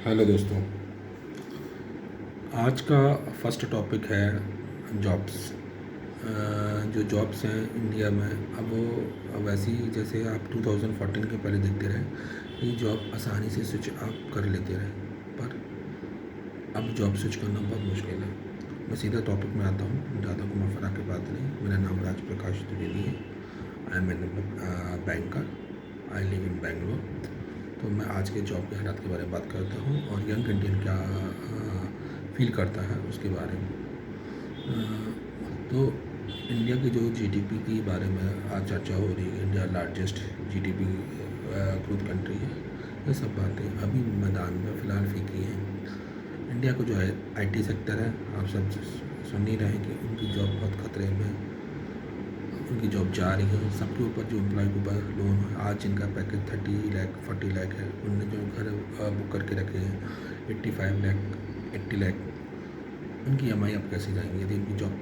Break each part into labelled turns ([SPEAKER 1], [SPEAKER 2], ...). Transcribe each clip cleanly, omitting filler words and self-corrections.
[SPEAKER 1] Hello दोस्तों। आज का फर्स्ट टॉपिक है जॉब्स। जो जॉब्स हैं इंडिया में, अब वो वैसी जैसे आप 2014 के पहले देखते रहे ये जॉब आसानी से स्विच आप कर लेते रहे, पर अब जॉब स्विच करना बहुत मुश्किल है। मैं सीधा टॉपिक में आता हूँ, ज़्यादा घुमा फिरा के बात नहीं। मेरा नाम राज प्रकाश द्विवेदी है। I am an banker. I live in Bangalore. तो मैं आज के जॉब के हालात के बारे में बात करता हूँ और यंग इंडियन क्या फील करता है उसके बारे में। तो इंडिया की जो जीडीपी के बारे में आज चर्चा हो रही है, India largest GDP growth country है, ये सब बातें अभी मैदान में फ़िलहाल फीकी हैं। इंडिया को जो है आईटी सेक्टर है, आप सब सुन ही रहे हैं कि उनकी जॉब बहुत खतरे में है, उनकी जॉब जा रही है। सबके ऊपर जो एम्प्लॉय के ऊपर लोन है, आज जिनका पैकेज 30 लाख 40 लाख है, उनने जो घर बुक करके रखे हैं 85 लाख 80 लाख, उनकी ईएमआई अब कैसे जाएंगी यदि उनकी जॉब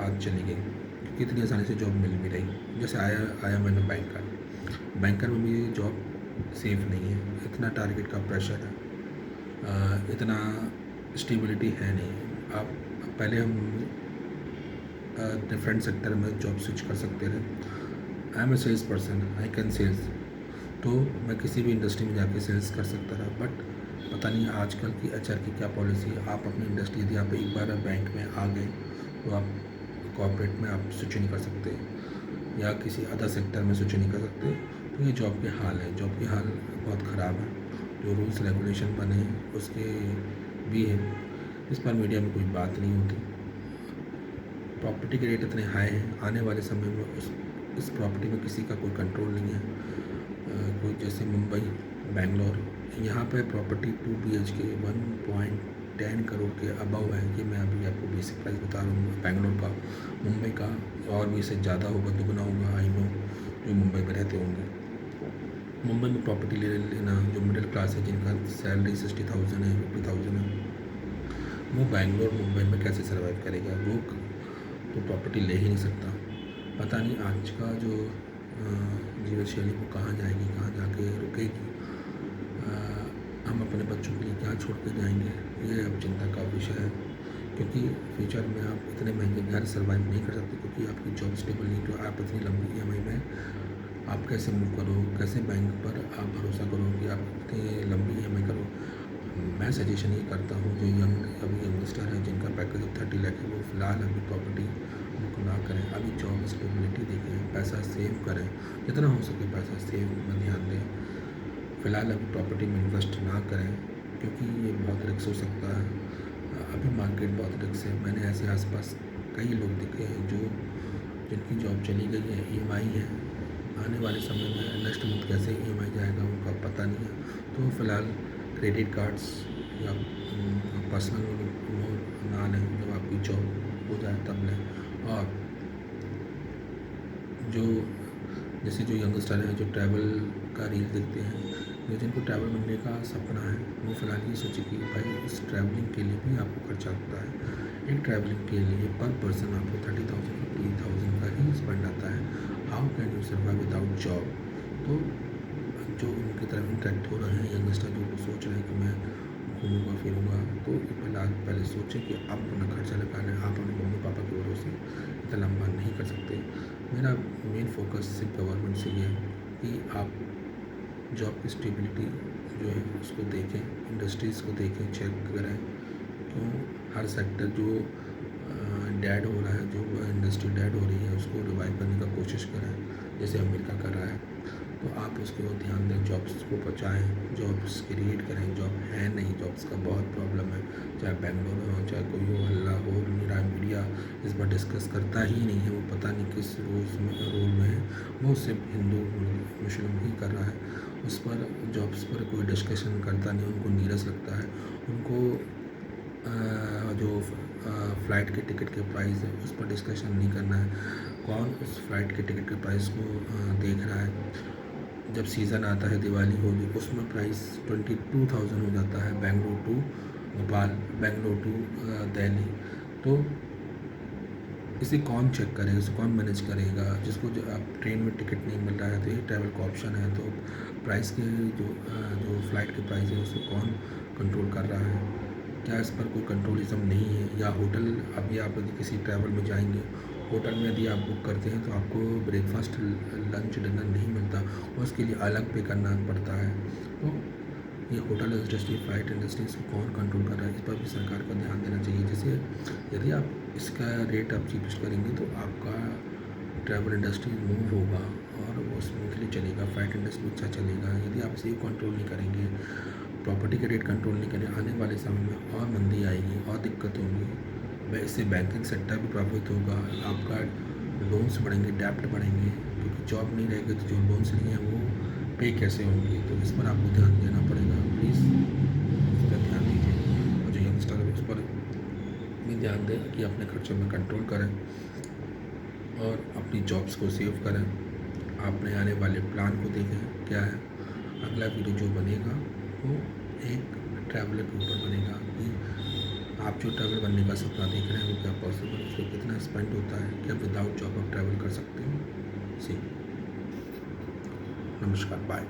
[SPEAKER 1] आज चली गई, क्योंकि इतनी आसानी से जॉब मिल भी रही। जैसे आया मैंने बैंकर में भी जॉब सेफ नहीं है, इतना टारगेट का प्रेशर है, इतना स्टेबिलिटी है नहीं। आप पहले हम डिफरेंट सेक्टर में जॉब स्विच कर सकते थे। I am a sales person, I can sales, तो मैं किसी भी इंडस्ट्री में जाके सेल्स कर सकता था। बट पता नहीं आजकल की एचआर की क्या पॉलिसी है। आप अपनी इंडस्ट्री यदि आप एक बार बैंक में आ गए तो आप कॉर्पोरेट में आप स्विच नहीं कर सकते या किसी अदर सेक्टर में स्विच नहीं कर सकते। तो ये जॉब के हाल है, जॉब के हाल बहुत ख़राब है। जो रूल्स रेगुलेशन बने हैं उसके भी है, इस पर मीडिया में कोई बात नहीं होती। प्रॉपर्टी के रेट इतने हाई हैं, आने वाले समय में इस प्रॉपर्टी में किसी का कोई कंट्रोल नहीं है। कोई जैसे मुंबई, बेंगलोर, यहाँ पे प्रॉपर्टी 2 BHK 1.10 करोड़ के अबव है। ये मैं अभी आपको बेसिक प्राइस बता रहा हूँ बेंगलोर का। मुंबई का और भी इससे ज़्यादा होगा, दुगना होगा। आई नो जो मुंबई में रहते होंगे। मुंबई में प्रॉपर्टी लेना जो मिडिल क्लास है, जिनका सैलरी 60,000 है 50,000 है, वो बेंगलोर मुंबई में कैसे सर्वाइव करेगा? वो तो प्रॉपर्टी ले ही नहीं सकता। पता नहीं आज का जो जीवन शैली वो कहाँ जाएगी, कहाँ जाके रुकेगी। हम अपने बच्चों के लिए क्या छोड़ के जाएंगे, ये अब चिंता का विषय है। क्योंकि फ्यूचर में आप इतने महंगे घर सर्वाइव नहीं कर सकते, क्योंकि आपकी जॉब स्टेबल नहीं। तो आप इतनी लंबी ईएमआई में आप कैसे मूव करो, कैसे बैंक पर आप भरोसा करो कि आप इतनी लंबी ईएमआई करो। मैं सजेशन ये करता हूँ जो अभी यंगस्टर है जिनका पैकेज 30 लाख है, वो फ़िलहाल अभी प्रॉपर्टी बुक ना करें। अभी जॉब स्टेबिलिटी देखें, पैसा सेव करें, जितना हो सके पैसा सेव में ध्यान दें। फ़िलहाल अभी प्रॉपर्टी में इन्वेस्ट ना करें, क्योंकि ये बहुत रिस्क हो सकता है। अभी मार्केट बहुत रिस्क है। मैंने ऐसे आसपास कई लोग देखे हैं जो जिनकी जॉब चली गई है, ईएमआई है, आने वाले समय में नेक्स्ट मंथ कैसे ईएमआई जाएगा उनका पता नहीं है। तो फ़िलहाल क्रेडिट कार्ड्स या पर्सनल लोन ना लें, जब आपकी जॉब हो जाए तब लें। और जो जैसे जो यंगस्टर हैं जो ट्रैवल का रील देखते हैं, जो जिनको ट्रैवल करने का सपना है, वो फ़िलहाल ये सोचे कि भाई इस ट्रैवलिंग के लिए भी आपको खर्चा होता है। एक ट्रैवलिंग के लिए पर पर्सन आपको 30,000 50,000 का ही स्पेंड आता है। How can you survive without job? तो जो उनकी तरफ इंटरेक्ट हो रहे हैं यंगस्टर, जो सोच रहे हैं कि मैं घूमूंगा फिरूंगा, तो पहले सोचें कि आप अपना खर्चा निकालें। आप अपने मम्मी पापा के भरोसे इतना लंबा नहीं कर सकते। मेरा मेन फोकस सिर्फ गवर्नमेंट से ये है कि आप जॉब की स्टेबिलिटी जो है उसको देखें, इंडस्ट्रीज़ को देखें, चेक करें। क्यों हर सेक्टर जो डेड हो रहा है, जो इंडस्ट्री डेड हो रही है, उसको रिवाइव करने का कोशिश करें, जैसे अमेरिका कर रहा है। तो आप उसके ओर ध्यान दें, जॉब्स को बचाएं, जॉब्स क्रिएट करें। जॉब है नहीं, जॉब्स का बहुत प्रॉब्लम है। चाहे बेंगलोर हो, चाहे कोई हो, हल्ला हो, मेरा मीडिया इस पर डिस्कस करता ही नहीं है। वो पता नहीं किस रोल में है, वो सिर्फ हिंदू मुस्लिम ही कर रहा है। उस पर जॉब्स पर कोई डिस्कशन करता नहीं, उनको नीरस लगता है। उनको जो फ़्लाइट के टिकट के प्राइस है उस पर डिस्कशन नहीं करना है। कौन उस फ्लाइट के टिकट के प्राइस को देख रहा है? जब सीज़न आता है दिवाली होली, उसमें प्राइस 22,000 हो जाता है, बेंगलोर टू भोपाल, बेंगलोर टू दिल्ली। तो इसे कौन चेक करेगा, इसे कौन मैनेज करेगा? जिसको जो आप ट्रेन में टिकट नहीं मिल रहा है तो ये ट्रैवल का ऑप्शन है, तो प्राइस के जो फ़्लाइट के प्राइस है उसे कौन कंट्रोल कर रहा है? क्या इस पर कोई कंट्रोलिज़्म नहीं है? या होटल, अभी आप यदि किसी ट्रैवल में जाएंगे, होटल में यदि आप बुक करते हैं तो आपको ब्रेकफास्ट, लंच, डिनर नहीं मिलता और उसके लिए अलग पे करना पड़ता है। तो ये होटल इंडस्ट्री, फ्लाइट इंडस्ट्रीज़ को कौन कंट्रोल कर रहा है, इस पर भी सरकार को ध्यान देना चाहिए। जैसे यदि आप इसका रेट आप चीपेस्ट करेंगे तो आपका ट्रैवल इंडस्ट्री मूव होगा और वो स्मूथली चलेगा, फ्लाइट इंडस्ट्री अच्छा चलेगा। यदि आप इसे कंट्रोल नहीं करेंगे, प्रॉपर्टी का रेट कंट्रोल नहीं करें, आने वाले समय में और मंदी आएगी और दिक्कत होंगी। इससे बैंकिंग सेक्टर भी प्रभावित होगा, आपका लोन्स बढ़ेंगे, डेप्ट बढ़ेंगे, क्योंकि जॉब नहीं रहेगी तो जो लोन्स लिए हैं वो पे कैसे होंगे। तो इस पर आपको ध्यान देना पड़ेगा, प्लीज़ इस पर ध्यान दीजिए। और जो यंगस्टर है उस पर भी ध्यान दें कि अपने खर्चों में कंट्रोल करें और अपनी जॉब्स को सेव करें। आपने आने वाले प्लान को देखें क्या है। अगला वीडियो जो बनेगा वो एक ट्रैवलर के ऊपर बनेगा कि आप जो ट्रैवल बनने का सपना देख रहे हैं वो क्या पॉसिबल है, उसको कितना स्पेंड होता है, क्या विदाउट जॉब आप ट्रैवल कर सकते हो। सी, नमस्कार, बाय।